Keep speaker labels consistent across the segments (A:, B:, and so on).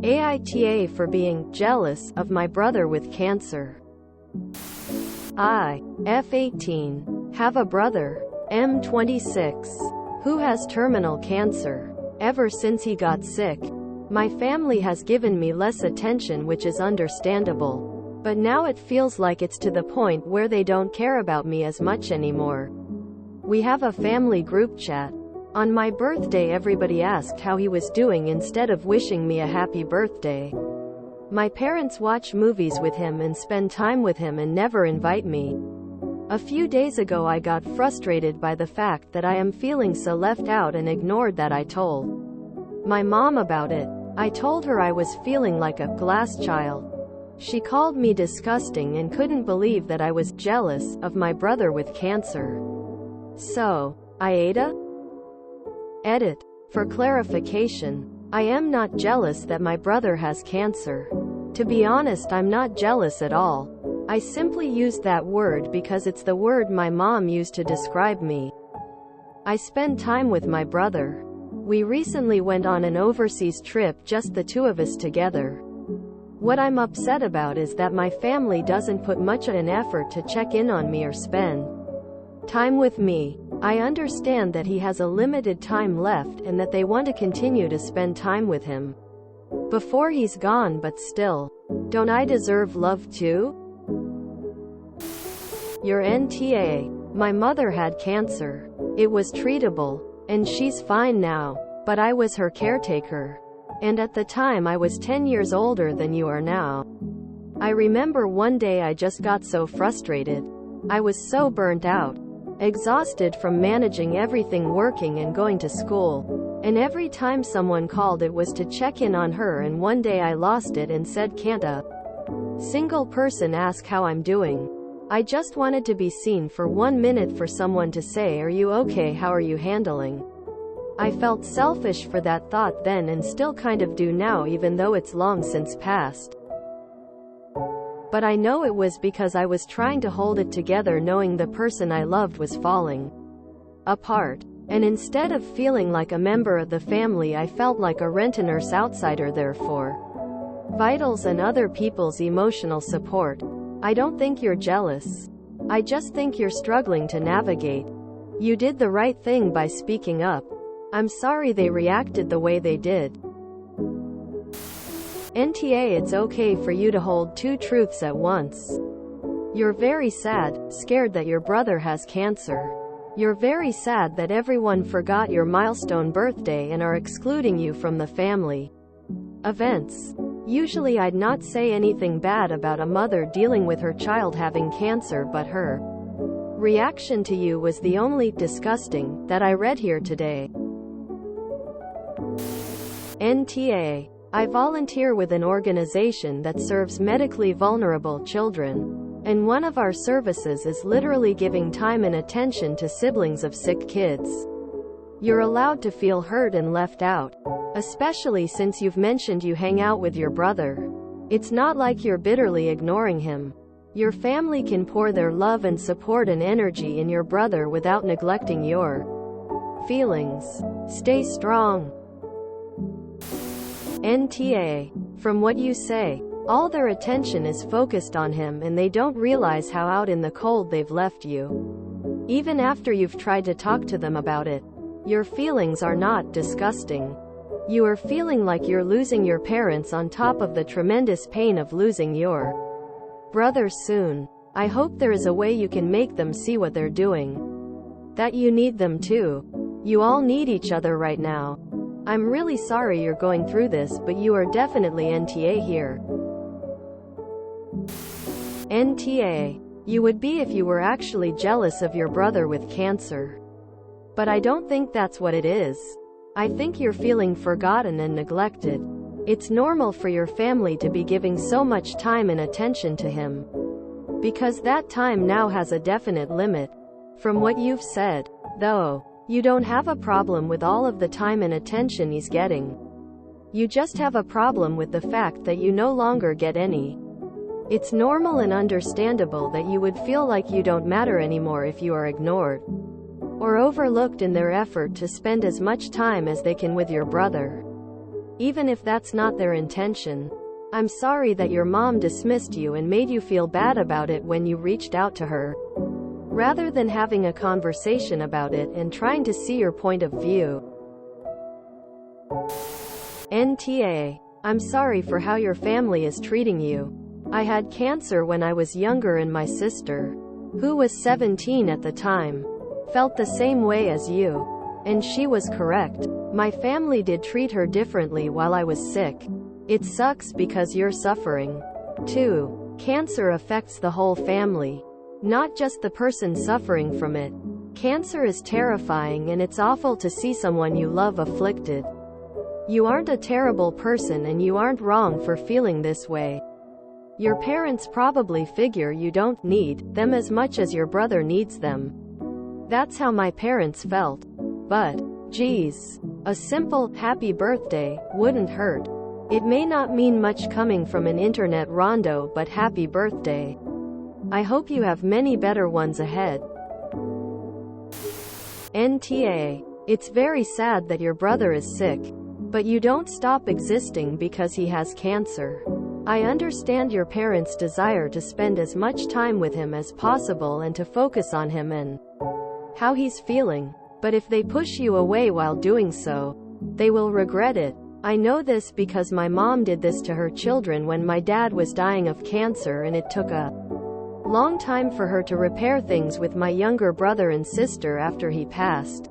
A: AITA for being jealous of my brother with cancer. I, F18, have a brother, M26, who has terminal cancer. Ever since he got sick, my family has given me less attention, which is understandable. But now it feels like it's to the point where they don't care about me as much anymore. We have a family group chat. On my birthday, everybody asked how he was doing instead of wishing me a happy birthday. My parents watch movies with him and spend time with him and never invite me. A few days ago I got frustrated by the fact that I am feeling so left out and ignored that I told my mom about it. I told her I was feeling like a glass child. She called me disgusting and couldn't believe that I was jealous of my brother with cancer. So, AITA? Edit. For clarification, I am not jealous that my brother has cancer. To be honest, I'm not jealous at all. I simply used that word because it's the word my mom used to describe me. I spend time with my brother. We recently went on an overseas trip, just the two of us together. What I'm upset about is that my family doesn't put much of an effort to check in on me or spend time with me. I understand that he has a limited time left and that they want to continue to spend time with him before he's gone, but still, don't I deserve love too? Your NTA. My mother had cancer. It was treatable, and she's fine now, but I was her caretaker. And at the time I was 10 years older than you are now. I remember one day I just got so frustrated. I was so burnt out, exhausted from managing everything, working and going to school. And every time someone called, it was to check in on her, and one day I lost it and said, "Can't a single person ask how I'm doing?" I just wanted to be seen for 1 minute, for someone to say, "Are you okay? How are you handling?" I felt selfish for that thought then, and still kind of do now, even though it's long since passed. But I know it was because I was trying to hold it together, knowing the person I loved was falling apart. And instead of feeling like a member of the family, I felt like a rent-a-nurse outsider there for vitals and other people's emotional support. I don't think you're jealous. I just think you're struggling to navigate. You did the right thing by speaking up. I'm sorry they reacted the way they did. NTA, it's okay for you to hold two truths at once. You're very sad, scared that your brother has cancer. You're very sad that everyone forgot your milestone birthday and are excluding you from the family events. Usually I'd not say anything bad about a mother dealing with her child having cancer, but her reaction to you was the only disgusting that I read here today. NTA. I volunteer with an organization that serves medically vulnerable children, and one of our services is literally giving time and attention to siblings of sick kids. You're allowed to feel hurt and left out, especially since you've mentioned you hang out with your brother. It's not like you're bitterly ignoring him. Your family can pour their love and support and energy in your brother without neglecting your feelings. Stay strong. NTA. From what you say, all their attention is focused on him, and they don't realize how out in the cold they've left you. Even after you've tried to talk to them about it, your feelings are not disgusting. You are feeling like you're losing your parents on top of the tremendous pain of losing your brother soon. I hope there is a way you can make them see what they're doing. That you need them too. You all need each other right now. I'm really sorry you're going through this, but you are definitely NTA here. NTA. You would be if you were actually jealous of your brother with cancer. But I don't think that's what it is. I think you're feeling forgotten and neglected. It's normal for your family to be giving so much time and attention to him, because that time now has a definite limit. From what you've said, though, you don't have a problem with all of the time and attention he's getting. You just have a problem with the fact that you no longer get any. It's normal and understandable that you would feel like you don't matter anymore if you are ignored or overlooked in their effort to spend as much time as they can with your brother. even if that's not their intention. I'm sorry that your mom dismissed you and made you feel bad about it when you reached out to her. Rather than having a conversation about it and trying to see your point of view. NTA. I'm sorry for how your family is treating you. I had cancer when I was younger and my sister, who was 17 at the time, felt the same way as you. And she was correct. My family did treat her differently while I was sick. It sucks because you're suffering. 2. Cancer affects the whole family, not just the person suffering from it. Cancer is terrifying and it's awful to see someone you love afflicted. You aren't a terrible person and you aren't wrong for feeling this way. Your parents probably figure you don't need them as much as your brother needs them. That's how my parents felt. But, geez, a simple, happy birthday, wouldn't hurt. It may not mean much coming from an internet rondo, but happy birthday. I hope you have many better ones ahead. NTA. It's very sad that your brother is sick. But you don't stop existing because he has cancer. I understand your parents' desire to spend as much time with him as possible and to focus on him and how he's feeling. But if they push you away while doing so, they will regret it. I know this because my mom did this to her children when my dad was dying of cancer, and it took a long time for her to repair things with my younger brother and sister after he passed.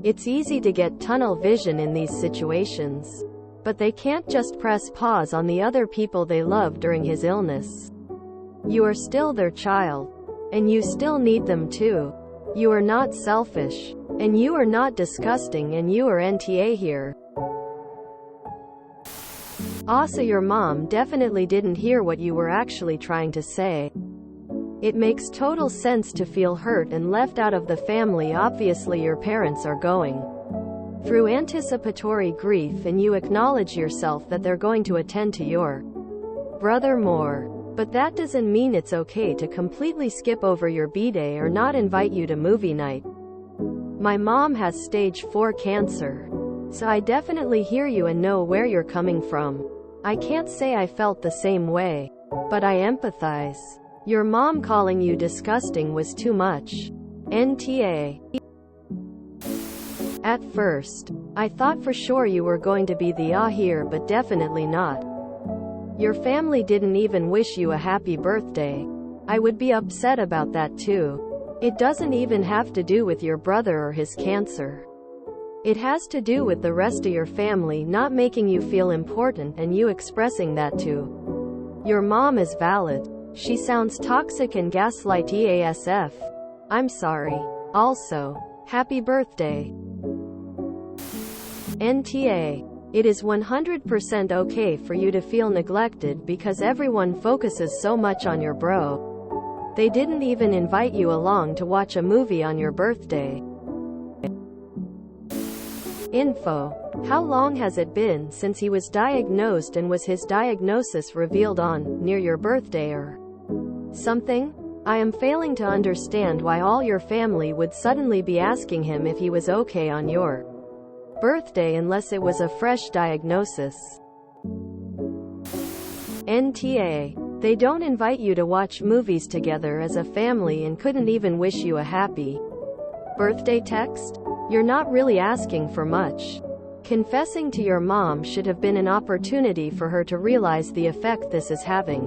A: It's easy to get tunnel vision in these situations. But they can't just press pause on the other people they love during his illness. You are still their child. And you still need them too. You are not selfish. And you are not disgusting, and you are NTA here. Also, your mom definitely didn't hear what you were actually trying to say. It makes total sense to feel hurt and left out of the family. Obviously your parents are going through anticipatory grief and you acknowledge yourself that they're going to attend to your brother more. But that doesn't mean it's okay to completely skip over your b-day or not invite you to movie night. My mom has stage 4 cancer. So I definitely hear you and know where you're coming from. I can't say I felt the same way, but I empathize. Your mom calling you disgusting was too much. NTA. At first, I thought for sure you were going to be the here, but definitely not. Your family didn't even wish you a happy birthday. I would be upset about that too. It doesn't even have to do with your brother or his cancer. It has to do with the rest of your family not making you feel important, and you expressing that to your mom is valid. She sounds toxic and gaslighty ASF. I'm sorry. Also, happy birthday. NTA. It is 100% okay for you to feel neglected because everyone focuses so much on your bro. They didn't even invite you along to watch a movie on your birthday. Info. How long has it been since he was diagnosed, and was his diagnosis revealed on near your birthday or something? I am failing to understand why all your family would suddenly be asking him if he was okay on your birthday unless it was a fresh diagnosis. NTA. They don't invite you to watch movies together as a family and couldn't even wish you a happy birthday text? You're not really asking for much. Confessing to your mom should have been an opportunity for her to realize the effect this is having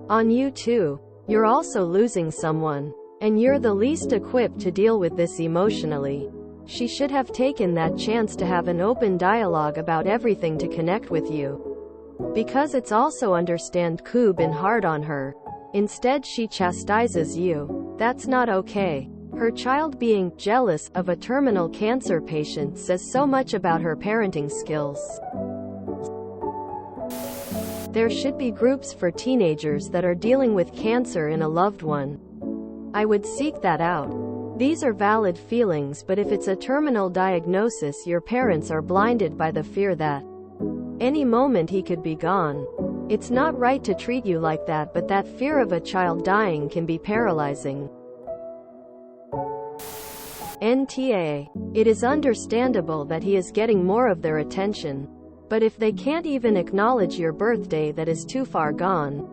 A: on you too. You're also losing someone, and you're the least equipped to deal with this emotionally. She should have taken that chance to have an open dialogue about everything to connect with you. Because it's also understand cool been hard on her. Instead she chastises you. That's not okay. Her child being jealous of a terminal cancer patient says so much about her parenting skills. There should be groups for teenagers that are dealing with cancer in a loved one. I would seek that out. These are valid feelings, but if it's a terminal diagnosis, your parents are blinded by the fear that any moment he could be gone. It's not right to treat you like that, but that fear of a child dying can be paralyzing. NTA. It is understandable that he is getting more of their attention. But if they can't even acknowledge your birthday, that is too far gone.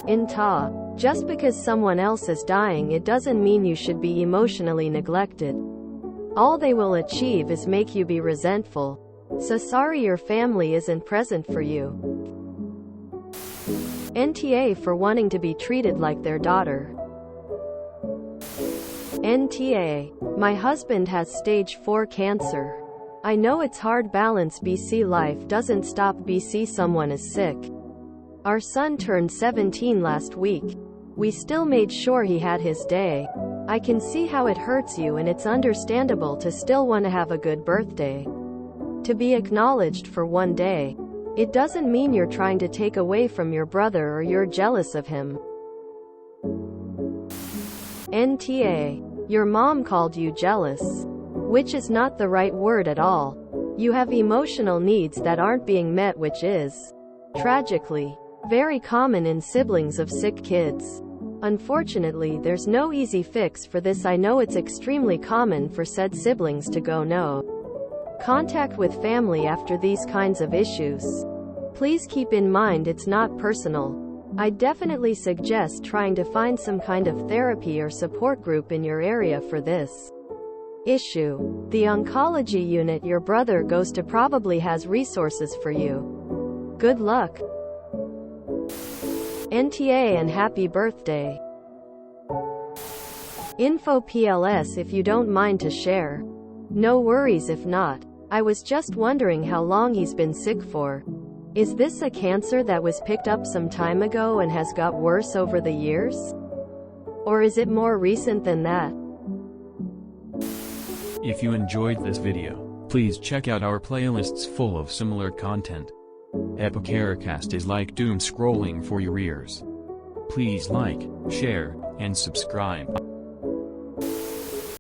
A: AITA. Just because someone else is dying, it doesn't mean you should be emotionally neglected. All they will achieve is make you be resentful. So sorry your family isn't present for you. NTA for wanting to be treated like their daughter. NTA. My husband has stage 4 cancer. I know it's hard balance BC life doesn't stop BC someone is sick. Our son turned 17 last week. We still made sure he had his day. I can see how it hurts you, and it's understandable to still want to have a good birthday. To be acknowledged for one day. It doesn't mean you're trying to take away from your brother or you're jealous of him. NTA. Your mom called you jealous. Which is not the right word at all. You have emotional needs that aren't being met, which is, tragically, very common in siblings of sick kids. Unfortunately, there's no easy fix for this. I know it's extremely common for said siblings to go no contact with family after these kinds of issues. Please keep in mind it's not personal. I definitely suggest trying to find some kind of therapy or support group in your area for this issue. The oncology unit your brother goes to probably has resources for you. Good luck. NTA and happy birthday. Info PLS if you don't mind to share. No worries if not. I was just wondering how long he's been sick for. Is this a cancer that was picked up some time ago and has got worse over the years? Or is it more recent than that?
B: If you enjoyed this video, please check out our playlists full of similar content. AmITheAsshole is like doom scrolling for your ears. Please like, share, and subscribe.